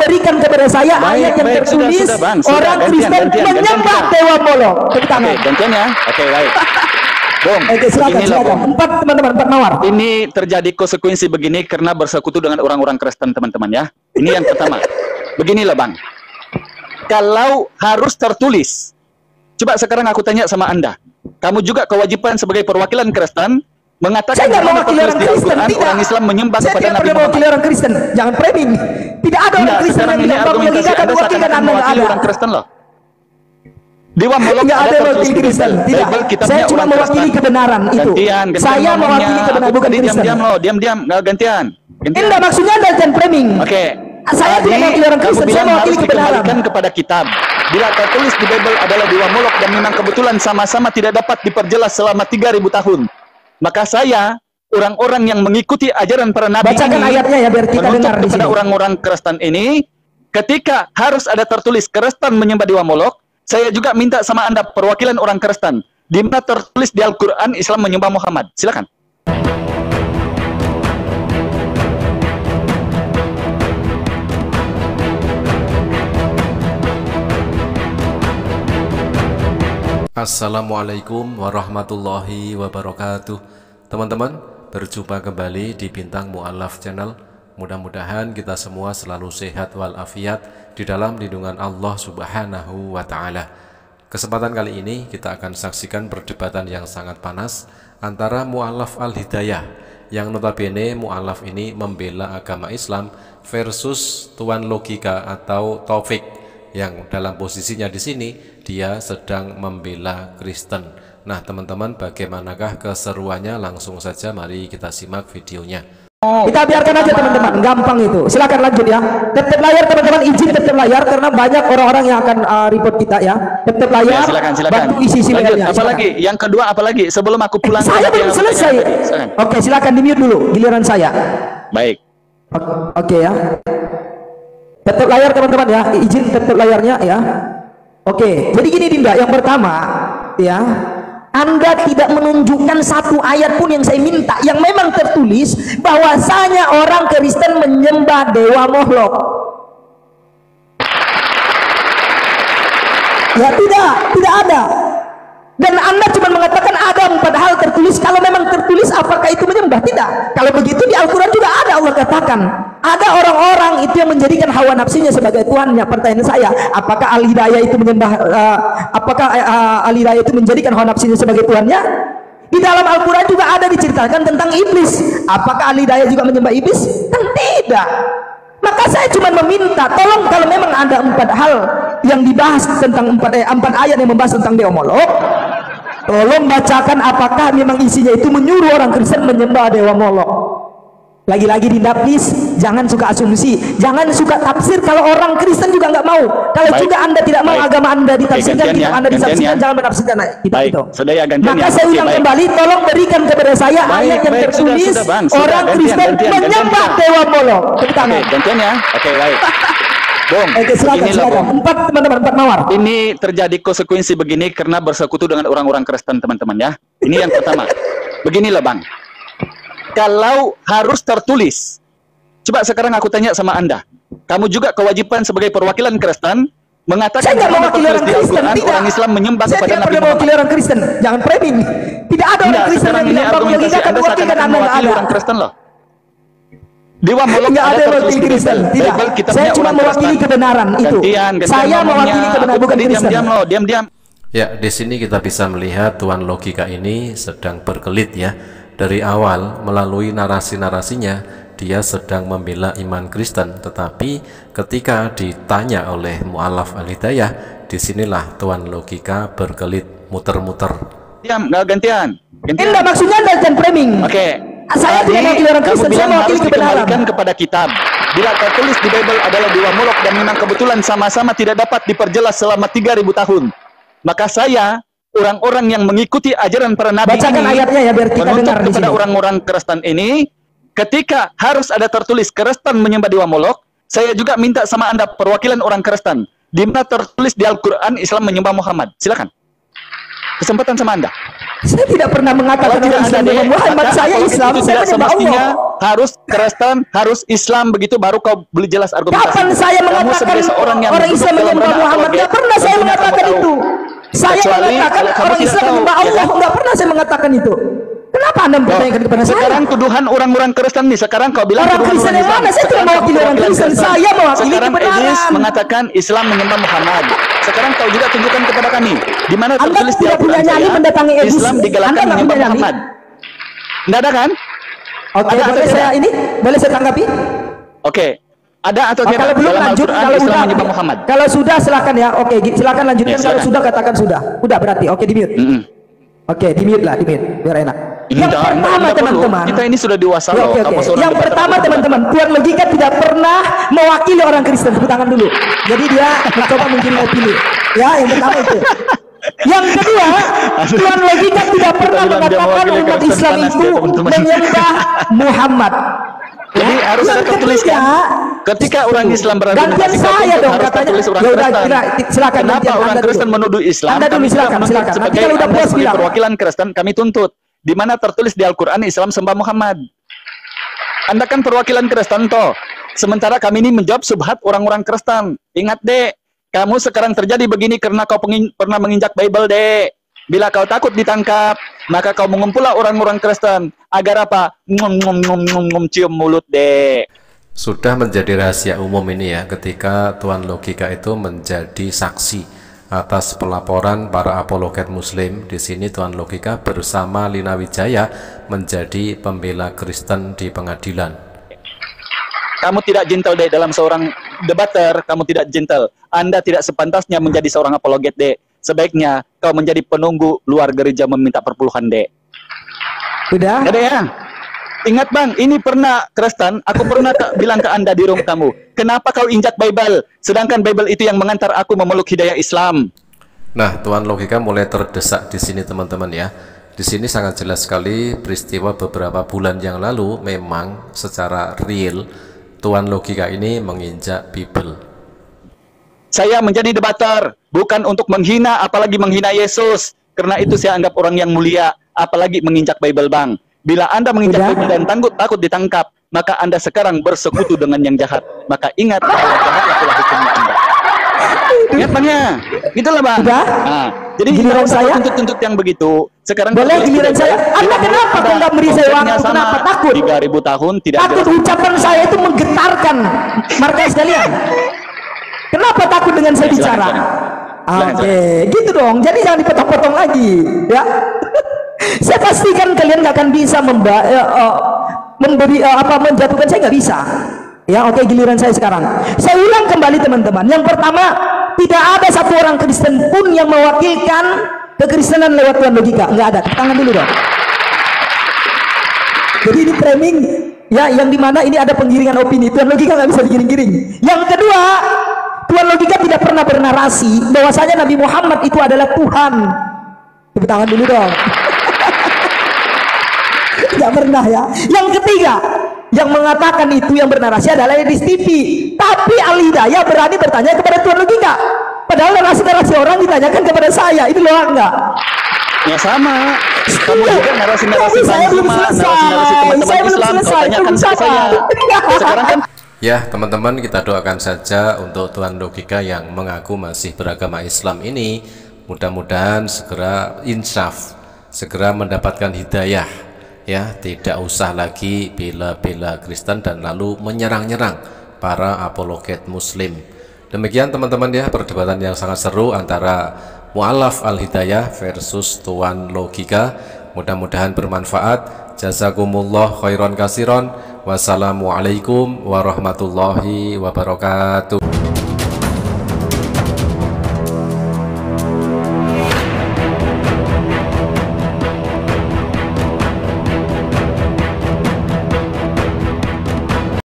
berikan kepada saya ayat yang tertulis orang Kristen menyembah Dewa Molok. Oke, gantian ya. Oke, baik. Bung, oke, silakan. Empat teman-teman, empat mawar. Ini terjadi konsekuensi begini karena bersekutu dengan orang-orang Kristen, teman-teman ya. Ini yang pertama. Beginilah, Bang. Kalau harus tertulis, coba sekarang aku tanya sama Anda. Kamu juga kewajiban sebagai perwakilan Kristen mengatakan saya nggak mewakili orang Kristen, tidak. Orang Islam menyembah saya kepada tidak Nabi pernah mewakili orang Kristen. Jangan framing. Tidak ada orang Kristen yang bilang bahwa logika akan mewakilkan Anda, nggak ada. Orang Kristen loh. Dewa Molok nggak ada mewakili Kristen. Tidak. Saya cuma mewakili kebenaran itu. Saya mewakili kebenaran, bukan Kristen. Diam-diam, nggak gantian. Enggak, maksudnya Anda jangan framing. Oke. Saya tidak mewakili orang Kristen. Saya mewakili kebenaran. Kepada kitab. Bila tertulis di Bible adalah Dewa Molok dan memang kebetulan sama-sama tidak dapat diperjelas selama 3000 tahun. Maka saya, orang-orang yang mengikuti ajaran para nabi bacakan ini, ayatnya ya biar kita dengar di sini. Orang-orang Kristen ini, ketika harus ada tertulis Kristen menyembah Dewa Molok, saya juga minta sama Anda perwakilan orang Kristen, di mana tertulis di Al-Quran Islam menyembah Muhammad. Silakan. Assalamualaikum warahmatullahi wabarakatuh. Teman-teman, berjumpa kembali di Bintang Mu'alaf Channel. Mudah-mudahan kita semua selalu sehat walafiat di dalam lindungan Allah Subhanahu wa Ta'ala. Kesempatan kali ini kita akan saksikan perdebatan yang sangat panas antara Mu'alaf Al-Hidayah, yang notabene Mu'alaf ini membela agama Islam, versus Tuan Logika atau Taufik, yang dalam posisinya di sini dia sedang membela Kristen. Nah, teman-teman, bagaimanakah keseruannya? Langsung saja mari kita simak videonya. Kita biarkan aja teman-teman, gampang itu. Silakan lanjut ya. Tetap layar teman-teman, izin tetap layar karena banyak orang-orang yang akan report kita ya. Tetap layar. Ya, silakan. Bantu isi layarnya. Apalagi yang kedua, apalagi sebelum aku pulang. Saya belum selesai. Oke, silakan di mute dulu, giliran saya. Baik. Oke ya. Tetap layar teman-teman ya, izin tetap layarnya ya. Oke, jadi gini Dinda, yang pertama ya, Anda tidak menunjukkan satu ayat pun yang saya minta yang memang tertulis bahwasanya orang Kristen menyembah Dewa Molok. Ya tidak ada. Dan Anda cuma mengatakan ada, padahal tertulis. Kalau memang tertulis, apakah itu menyembah? Tidak. Kalau begitu di Al-Quran juga ada, Allah katakan ada orang-orang itu yang menjadikan hawa nafsunya sebagai Tuhannya. Pertanyaan saya, apakah Al-Hidayah itu menyembah? Apakah Al-Hidayah itu menjadikan hawa nafsunya sebagai Tuhannya? Di dalam Al-Quran juga ada diceritakan tentang iblis. Apakah Al-Hidayah juga menyembah iblis? Kan tidak. Maka saya cuma meminta, tolong kalau memang ada 4 hal yang dibahas tentang 4 ayat yang membahas tentang Dewa Molok, tolong bacakan apakah memang isinya itu menyuruh orang Kristen menyembah Dewa Molok. Lagi-lagi Dinda, please jangan suka asumsi, jangan suka tafsir. Kalau orang Kristen juga nggak mau, kalau juga Anda tidak mau agama Anda ditafsirkan, Anda ditafsirkan, jangan menafsirkan gitu. Maka saya ulang kembali, tolong berikan kepada saya ayat yang tertulis orang Kristen menyembah Dewa Molok. Oke, gantian ya. Oke, baik. Bung, oke, silakan. Empat teman-teman, 4 mawar. Ini terjadi konsekuensi begini karena bersekutu dengan orang-orang Kristen, teman-teman ya. Ini yang pertama. Beginilah, Bang. Kalau harus tertulis, coba sekarang aku tanya sama Anda. Kamu juga kewajiban sebagai perwakilan Kristen mengatakan saya nggak mewakili orang Kristen, tidak. Orang Islam menyembah saya kepada tidak Nabi pernah mewakili orang Kristen. Jangan framing. Tidak ada orang Kristen yang bilang bahwa logika akan mewakilkan Anda, nggak ada. Orang Kristen loh. Dewa Molok nggak ada mewakili Kristen. Tidak. Saya cuma mewakili kebenaran itu. Saya mewakili kebenaran, bukan Kristen. Diam-diam. Ya, di sini kita bisa melihat Tuan Logika ini sedang berkelit ya. Dari awal melalui narasi-narasinya dia sedang membela iman Kristen, tetapi ketika ditanya oleh Mu'alaf Al-Hidayah, disinilah Tuan Logika berkelit, muter-muter. Diam, nggak gantian. Enggak, maksudnya Anda jangan framing. Oke. Saya tidak mewakili orang Kristen, saya mewakili kebenaran. Kepada kitab. Bila tertulis di Bible adalah Dewa Molok dan memang kebetulan sama-sama tidak dapat diperjelas selama 3000 tahun. Maka saya, orang-orang yang mengikuti ajaran para nabi bacakan ini, ayatnya ya biar kita dengar di sini. Orang-orang Kristen ini, ketika harus ada tertulis Kristen menyembah Dewa Molok, saya juga minta sama Anda perwakilan orang Kristen, di mana tertulis di Al-Quran Islam menyembah Muhammad. Silakan. Kesempatan sama Anda. Saya tidak pernah Kalau mengatakan tidak orang ada Islam dek, menyembah Muhammad. maka Saya apologet Islam, itu saya tidak menyembah semestinya Allah. harus Kristen, harus Islam, begitu baru kau beli jelas argumentasi. Kapan saya Kamu mengatakan sebagai seorang yang orang duduk Islam dalam menyembah ranah Muhammad? apologet, Tidak pernah saya tentunya kamu mengatakan tahu. itu. Saya Kecuali mengatakan kalau kamu orang tidak Islam tahu, menyembah ya Allah. kan? Tidak pernah saya mengatakan itu. Kenapa Anda mempertanyakan kepada saya? Sekarang tuduhan orang-orang Kristen nih, sekarang kau bilang Orang tuduhan Kristen yang Islam. mana? Saya tidak Sekarang mewakili kamu orang perwakilan Kristen. Saya mewakili Sekarang kebenaran. Edis mengatakan Islam menyembah Muhammad. Sekarang kau juga tunjukkan kepada kami di mana Anda tertulis di tidak punya Al-Quran nyali saya, mendatangi Edis. Islam digalakan Anda nggak menyembah punya nyali? Muhammad. Tidak ada kan? Oke, Ada atau boleh tidak? saya ini? Boleh saya tanggapi? Oke. Ada atau Oh, tidak? kalau belum Dalam lanjut, Al-Quran kalau Islam udah, menyembah Muhammad. kalau sudah silakan ya. Oke, silakan lanjutkan. Ya, Kalau silakan. sudah katakan sudah. Udah berarti. Oke, di mute. Oke, di mute lah, di mute. Biar enak. Yang pertama teman-teman. Kita ini sudah dewasa Ya, loh. oke, Kamu oke. seorang Yang debater pertama agama. teman-teman, Tuan Logika tidak pernah mewakili orang Kristen. Tepuk tangan dulu. Jadi dia mencoba menggiring opini. Ya, yang pertama itu. Yang kedua, Tuan Logika tidak pernah bilang dia mengatakan mewakili umat Kristen Islam panas itu dia, teman-teman. menyembah Muhammad. Jadi harus Yang ada tertulis ketiga, kan? Ketika orang Islam gantian berargumentasi saya dong harus katanya. tertulis orang Ya udah, Kristen. silakan Kenapa gantian orang Anda dulu. Kristen menuduh Islam? Anda dulu Kami juga silakan, menuntut silakan. Nanti sebagai kalau udah Anda puas sebagai bilang. perwakilan Kristen kami tuntut. Di mana tertulis di Al-Quran Islam sembah Muhammad. Anda kan perwakilan Kristen toh. Sementara kami ini menjawab subhat orang-orang Kristen. Ingat dek, kamu sekarang terjadi begini karena kau pernah menginjak Bible dek. Bila kau takut ditangkap, maka kau mengumpullah orang-orang Kristen. Agar apa? Cium mulut dek. Sudah menjadi rahasia umum ini ya, ketika Tuan Logika itu menjadi saksi atas pelaporan para apologet Muslim. Di sini Tuan Logika bersama Lina Wijaya menjadi pembela Kristen di pengadilan. Kamu tidak gentle dek dalam seorang debater. Kamu tidak gentle. Anda tidak sepantasnya menjadi seorang apologet dek. Sebaiknya kau menjadi penunggu luar gereja meminta perpuluhan dek. Sudah? Ada ya? Ingat bang, ini pernah Kristen, aku pernah bilang ke Anda di room kamu, kenapa kau injak Bible, sedangkan Bible itu yang mengantar aku memeluk hidayah Islam. Nah, Tuan Logika mulai terdesak di sini teman-teman ya. Di sini sangat jelas sekali peristiwa beberapa bulan yang lalu memang secara real Tuan Logika ini menginjak Bible. Saya menjadi debater bukan untuk menghina, apalagi menghina Yesus. Karena itu saya anggap orang yang mulia, apalagi menginjak Bible bang. Bila Anda menginjak Bible dan takut ditangkap, maka Anda sekarang bersekutu dengan yang jahat. Maka ingat bahwa jahat itulah hukumnya Anda. Ingat bang ya, gitulah bang. Sudah? Nah, jadi Giliran saya? tuntut yang begitu. Sekarang Boleh giliran saya? Anda kenapa kok nggak beri saya waktu? Kenapa takut? 3000 tahun tidak Takut jelas. ucapan saya itu menggetarkan markas sekalian. Kenapa takut dengan saya Ya, bicara? silakan. Oke, gitu dong. Jadi jangan dipotong-potong lagi, ya. Saya pastikan kalian nggak akan bisa menjatuhkan saya, nggak bisa. Ya, oke, giliran saya sekarang. Saya ulang kembali teman-teman. Yang pertama, tidak ada satu orang Kristen pun yang mewakilkan kekristenan lewat Tuan Logika. Nggak ada. Tangan dulu dong. Jadi ini framing ya, yang dimana ini ada penggiringan opini. Tuan Logika nggak bisa digiring-giring. Yang kedua, Tuan Logika tidak pernah bernarasi bahwasanya Nabi Muhammad itu adalah Tuhan. Tepuk tangan dulu dong. Tidak pernah ya. Yang ketiga, yang mengatakan itu yang bernarasi adalah Edis TV. Tapi Al Hidayah berani bertanya kepada Tuan Logika. Padahal narasi-narasi orang ditanyakan kepada saya. Ini loh enggak? Ya sama. Kamu juga narasi-narasi Saya belum selesai. Saya belum selesai. Tanyakan ke saya. Sekarang kan Ya teman-teman, kita doakan saja untuk Tuan Logika yang mengaku masih beragama Islam ini, mudah-mudahan segera insyaf, segera mendapatkan hidayah, ya, tidak usah lagi bela-bela Kristen dan lalu menyerang-nyerang para apologet Muslim. Demikian teman-teman ya, perdebatan yang sangat seru antara Mu'allaf Al-Hidayah versus Tuan Logika. Mudah-mudahan bermanfaat. Jazakumullah khairan kasiron. Wassalamualaikum warahmatullahi wabarakatuh.